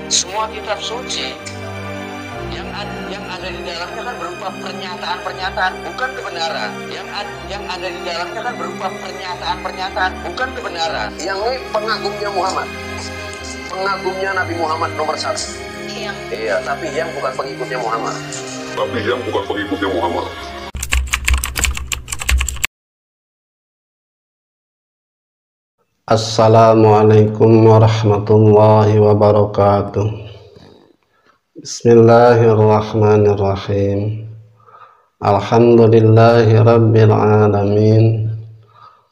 Semua kitab suci yang ada di dalamnya kan berupa pernyataan-pernyataan, bukan kebenaran. Yang ada di dalamnya kan berupa pernyataan-pernyataan, bukan kebenaran. Yang ini pengagumnya Muhammad, pengagumnya Nabi Muhammad nomor 1. Iya, tapi yang bukan pengikutnya Muhammad. Assalamualaikum warahmatullahi wabarakatuh. Bismillahirrahmanirrahim. Alhamdulillahi rabbil alamin.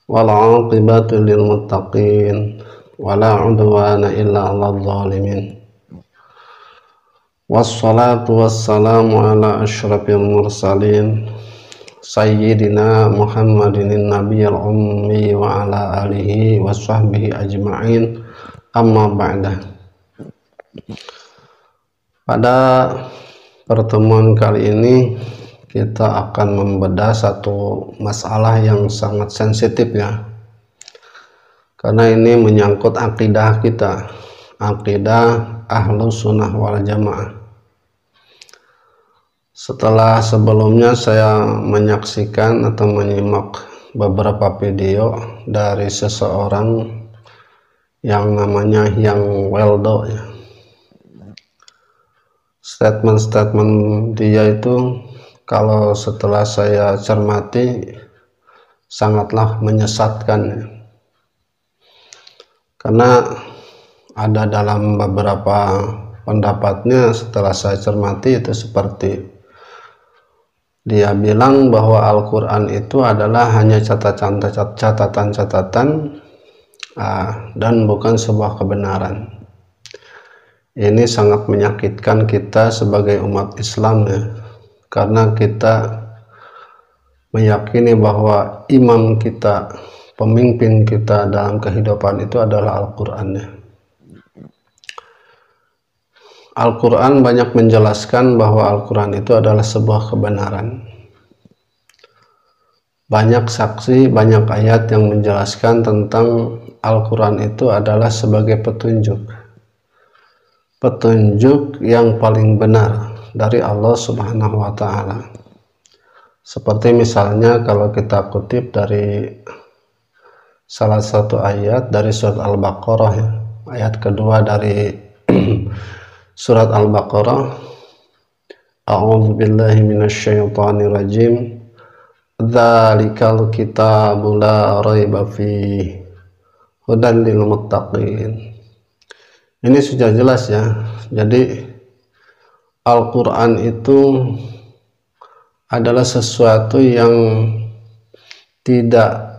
Wal 'aqibatu lil muttaqin. Wala 'udwana illa 'alal zalimin. Wassalatu wassalamu ala asyrafil mursalin Sayyidina Muhammadin nabiyil ummi wa ala alihi wa sahbihi ajma'in, amma ba'da. Pada pertemuan kali ini kita akan membedah satu masalah yang sangat sensitif ya, karena ini menyangkut akidah kita, akidah Ahlus Sunnah wal Jamaah. Setelah sebelumnya saya menyaksikan atau menyimak beberapa video dari seseorang yang namanya Yang Weldo ya. Statement-statement dia itu kalau setelah saya cermati sangatlah menyesatkan ya. Karena ada dalam beberapa pendapatnya setelah saya cermati itu seperti dia bilang bahwa Al-Quran itu adalah hanya catatan-catatan dan bukan sebuah kebenaran. Ini sangat menyakitkan kita sebagai umat Islam ya, karena kita meyakini bahwa imam kita, pemimpin kita dalam kehidupan itu adalah Al-Quran ya. Al-Quran banyak menjelaskan bahwa Al-Quran itu adalah sebuah kebenaran. Banyak saksi, banyak ayat yang menjelaskan tentang Al-Quran itu adalah sebagai petunjuk. Petunjuk yang paling benar dari Allah Subhanahu wa Ta'ala. Seperti misalnya kalau kita kutip dari salah satu ayat dari surat Al-Baqarah ya, ayat kedua dari Surat Al-Baqarah, A'udzu billahi minasyaitonir rajim. Dzalikal kitabu la raiba fihi hudan lil muttaqin. Ini sudah jelas ya. Jadi Al-Qur'an itu adalah sesuatu yang tidak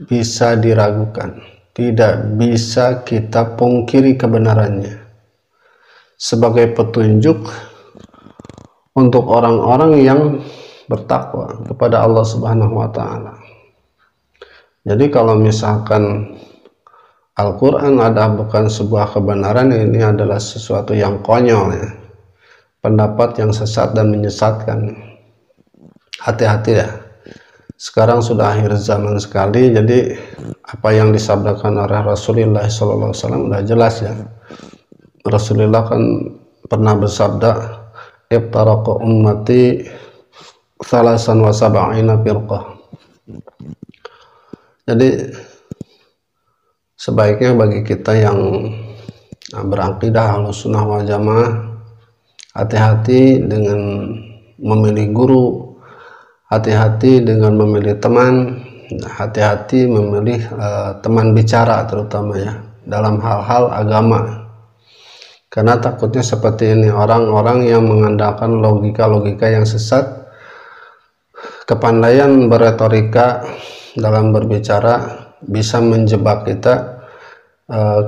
bisa diragukan, tidak bisa kita pungkiri kebenarannya, sebagai petunjuk untuk orang-orang yang bertakwa kepada Allah Subhanahu wa Ta'ala. Jadi kalau misalkan Al-Quran ada bukan sebuah kebenaran, ini adalah sesuatu yang konyol ya, pendapat yang sesat dan menyesatkan. Hati-hati ya, sekarang sudah akhir zaman sekali, jadi apa yang disabdakan oleh Rasulullah SAW sudah jelas ya. Rasulullah kan pernah bersabda, iftaraqa ummati thalasan wa sab'ina firqah. Jadi sebaiknya bagi kita yang berakidah Ahlus Sunnah wal Jamaah, hati-hati dengan memilih guru, hati-hati dengan memilih teman, hati-hati memilih teman bicara terutama ya dalam hal-hal agama. Karena takutnya seperti ini, orang-orang yang mengandalkan logika-logika yang sesat, kepandaian berretorika dalam berbicara bisa menjebak kita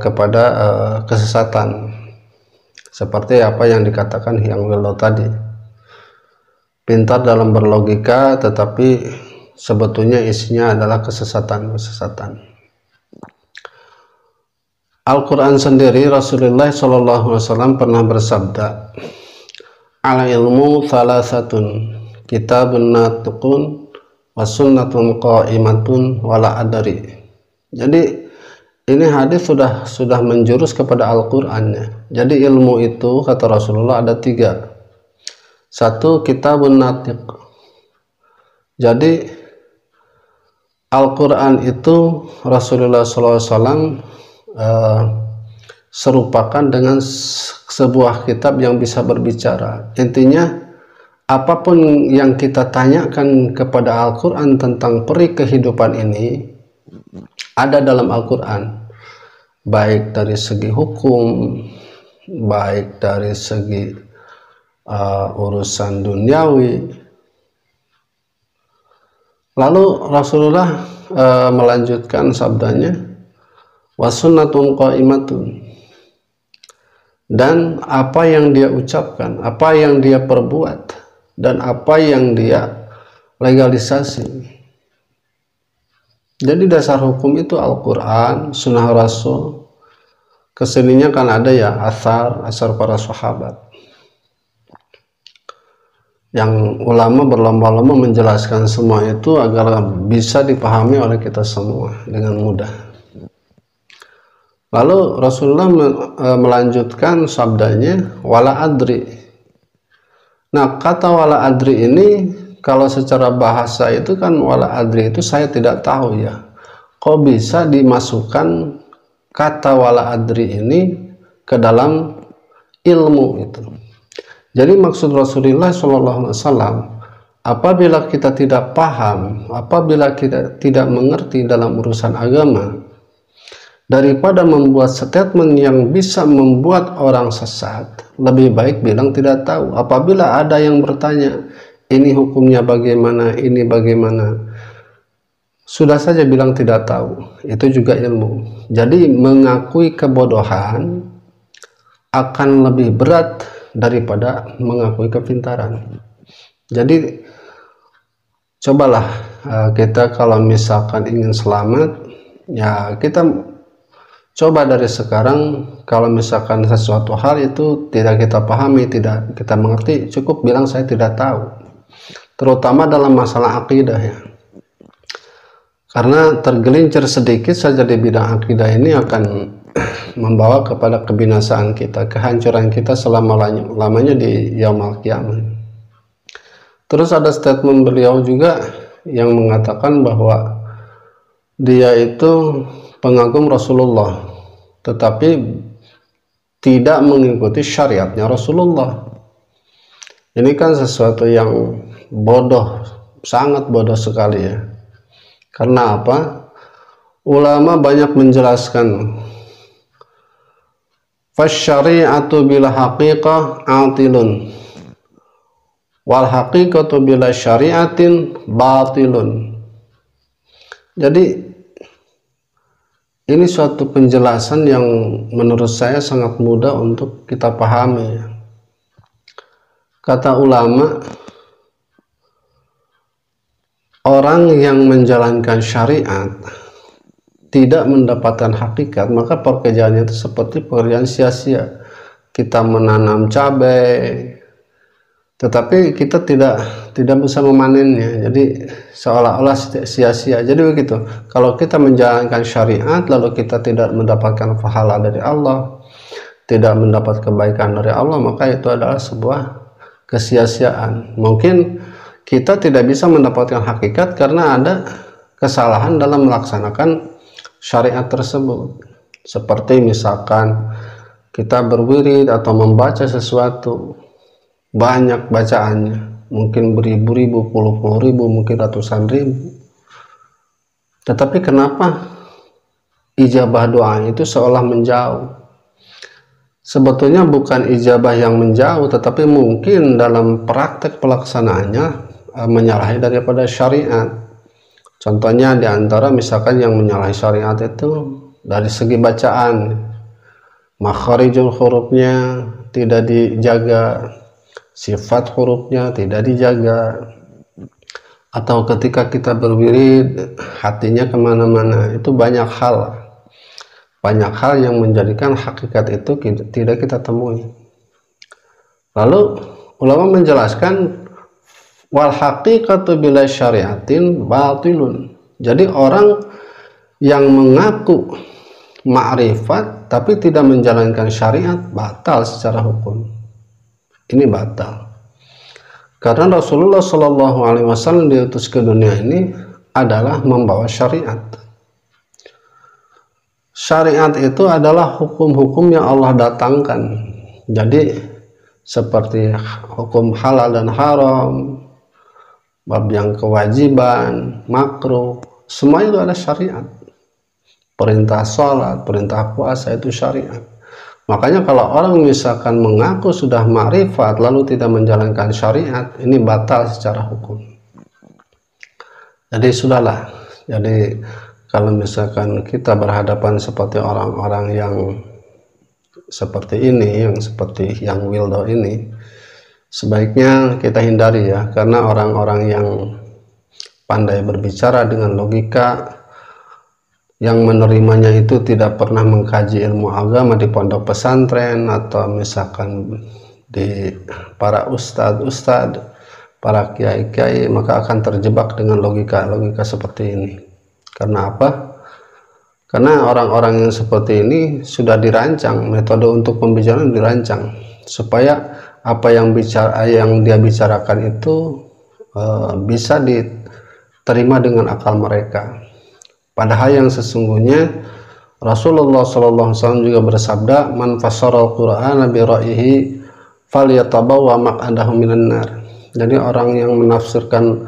kepada kesesatan. Seperti apa yang dikatakan Yang Weldo tadi. Pintar dalam berlogika tetapi sebetulnya isinya adalah kesesatan. Al-Quran sendiri, Rasulullah SAW pernah bersabda, al ilmu thalathatun, kitabun natiqun, wa sunnatun qa'imatun, wala adari. Jadi ini hadis sudah menjurus kepada Al-Qur'an ya. Jadi ilmu itu kata Rasulullah ada 3. Satu, kitabun natiq. Jadi Al-Quran itu Rasulullah SAW serupakan dengan sebuah kitab yang bisa berbicara. Intinya apapun yang kita tanyakan kepada Al-Quran tentang peri kehidupan ini ada dalam Al-Quran, baik dari segi hukum, baik dari segi urusan duniawi. Lalu Rasulullah melanjutkan sabdanya, wasunnatun qaimatun, dan apa yang dia ucapkan, apa yang dia perbuat, dan apa yang dia legalisasi. Jadi dasar hukum itu Al-Quran, sunnah Rasul. Kesininya kan ada ya asar para sahabat, yang ulama berlomba-lomba menjelaskan semua itu agar bisa dipahami oleh kita semua dengan mudah. Lalu Rasulullah melanjutkan sabdanya, wala adri. Nah, kata wala adri ini kalau secara bahasa itu kan wala adri itu saya tidak tahu ya. Kok bisa dimasukkan kata wala adri ini ke dalam ilmu itu? Jadi maksud Rasulullah SAW, apabila kita tidak paham, apabila kita tidak mengerti dalam urusan agama, daripada membuat statement yang bisa membuat orang sesat, lebih baik bilang tidak tahu. Apabila ada yang bertanya, ini hukumnya bagaimana, ini bagaimana, sudah saja bilang tidak tahu, itu juga ilmu. Jadi mengakui kebodohan akan lebih berat daripada mengakui kepintaran. Jadi cobalah kita kalau misalkan ingin selamat, ya kita coba dari sekarang, kalau misalkan sesuatu hal itu tidak kita pahami, tidak kita mengerti, cukup bilang saya tidak tahu. Terutama dalam masalah akidah ya. Karena tergelincir sedikit saja di bidang akidah ini akan membawa kepada kebinasaan kita, kehancuran kita selama-lamanya di yaumul qiyamah. Terus ada statement beliau juga yang mengatakan bahwa dia itu pengagum Rasulullah, tetapi tidak mengikuti syariatnya Rasulullah. Ini kan sesuatu yang bodoh, sangat bodoh sekali ya. Karena apa? Ulama banyak menjelaskan, fasyari'atu bila haqiqah atilun, wal haqiqatu bila syari'atin batilun. Jadi ini suatu penjelasan yang menurut saya sangat mudah untuk kita pahami. Kata ulama, orang yang menjalankan syariat tidak mendapatkan hakikat, maka pekerjaannya itu seperti pekerjaan sia-sia. Kita menanam cabai, tetapi kita tidak bisa memanennya, jadi seolah-olah sia-sia. Jadi begitu, kalau kita menjalankan syariat lalu kita tidak mendapatkan pahala dari Allah, tidak mendapat kebaikan dari Allah, maka itu adalah sebuah kesia-siaan. Mungkin kita tidak bisa mendapatkan hakikat karena ada kesalahan dalam melaksanakan syariat tersebut. Seperti misalkan kita berwirid atau membaca sesuatu, banyak bacaannya, mungkin beribu-ribu, puluh ribu, mungkin ratusan ribu, tetapi kenapa ijabah doa itu seolah menjauh? Sebetulnya bukan ijabah yang menjauh, tetapi mungkin dalam praktek pelaksanaannya menyalahi daripada syariat. Contohnya diantara misalkan yang menyalahi syariat itu dari segi bacaan, makharijul hurufnya tidak dijaga, sifat hurufnya tidak dijaga, atau ketika kita berwirid hatinya kemana-mana. Itu banyak hal yang menjadikan hakikat itu tidak kita temui. Lalu ulama menjelaskan, wal haqiqatu bila syariatin batilun. Jadi orang yang mengaku ma'rifat tapi tidak menjalankan syariat, batal secara hukum. Ini batal. Karena Rasulullah Shallallahu Alaihi Wasallam diutus ke dunia ini adalah membawa syariat. Syariat itu adalah hukum-hukum yang Allah datangkan. Jadi seperti hukum halal dan haram, bab yang kewajiban, makruh, semua itu ada syariat. Perintah sholat, perintah puasa itu syariat. Makanya kalau orang misalkan mengaku sudah ma'rifat lalu tidak menjalankan syariat, ini batal secara hukum. Jadi sudahlah. Jadi kalau misalkan kita berhadapan seperti orang-orang yang seperti ini, yang seperti yang Wildo ini, sebaiknya kita hindari ya, karena orang-orang yang pandai berbicara dengan logika, yang menerimanya itu tidak pernah mengkaji ilmu agama di pondok pesantren atau misalkan di para ustadz, para kiai-kiai, maka akan terjebak dengan logika-logika seperti ini. Karena apa? Karena orang-orang yang seperti ini sudah dirancang, metode untuk pembicaraan dirancang supaya apa yang dia bicarakan itu bisa diterima dengan akal mereka. Padahal yang sesungguhnya Rasulullah SAW juga bersabda, man fassaral Qur'ana bi ra'yihi falyatabawwa maq'adahu minan nar. Jadi orang yang menafsirkan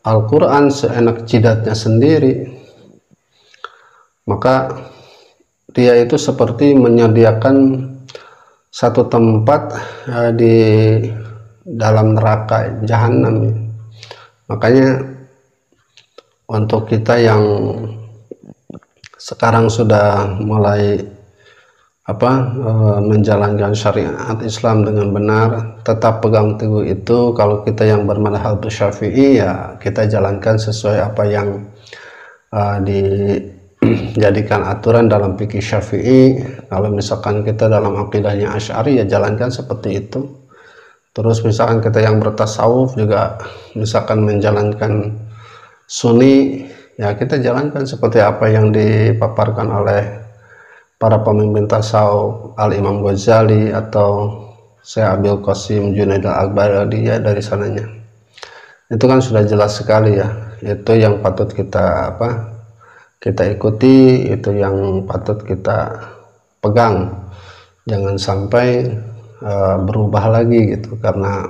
Al-Qur'an seenak jidatnya sendiri, maka dia itu seperti menyediakan satu tempat di dalam neraka jahanam. Makanya untuk kita yang sekarang sudah mulai menjalankan syariat Islam dengan benar, tetap pegang teguh itu. Kalau kita yang bermadhab Syafi'i, ya kita jalankan sesuai apa yang dijadikan aturan dalam fikih Syafi'i. Kalau misalkan kita dalam akidahnya Asy'ari, ya jalankan seperti itu. Terus misalkan kita yang bertasawuf juga misalkan menjalankan Sunni, ya kita jalankan seperti apa yang dipaparkan oleh para pemimpin tasawuf, Al-Imam Ghazali atau Syekh Abil Qasim Junaid Al-Baghdadi, ya dari sananya. Itu kan sudah jelas sekali ya, itu yang patut kita ikuti, itu yang patut kita pegang. Jangan sampai berubah lagi gitu karena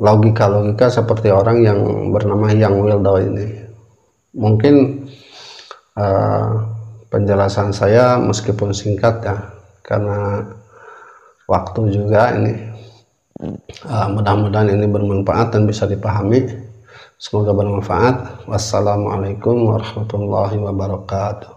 logika-logika seperti orang yang bernama Yang Wildo ini. Mungkin penjelasan saya meskipun singkat ya, karena waktu juga ini, mudah-mudahan ini bermanfaat dan bisa dipahami. Semoga bermanfaat. Wassalamualaikum warahmatullahi wabarakatuh.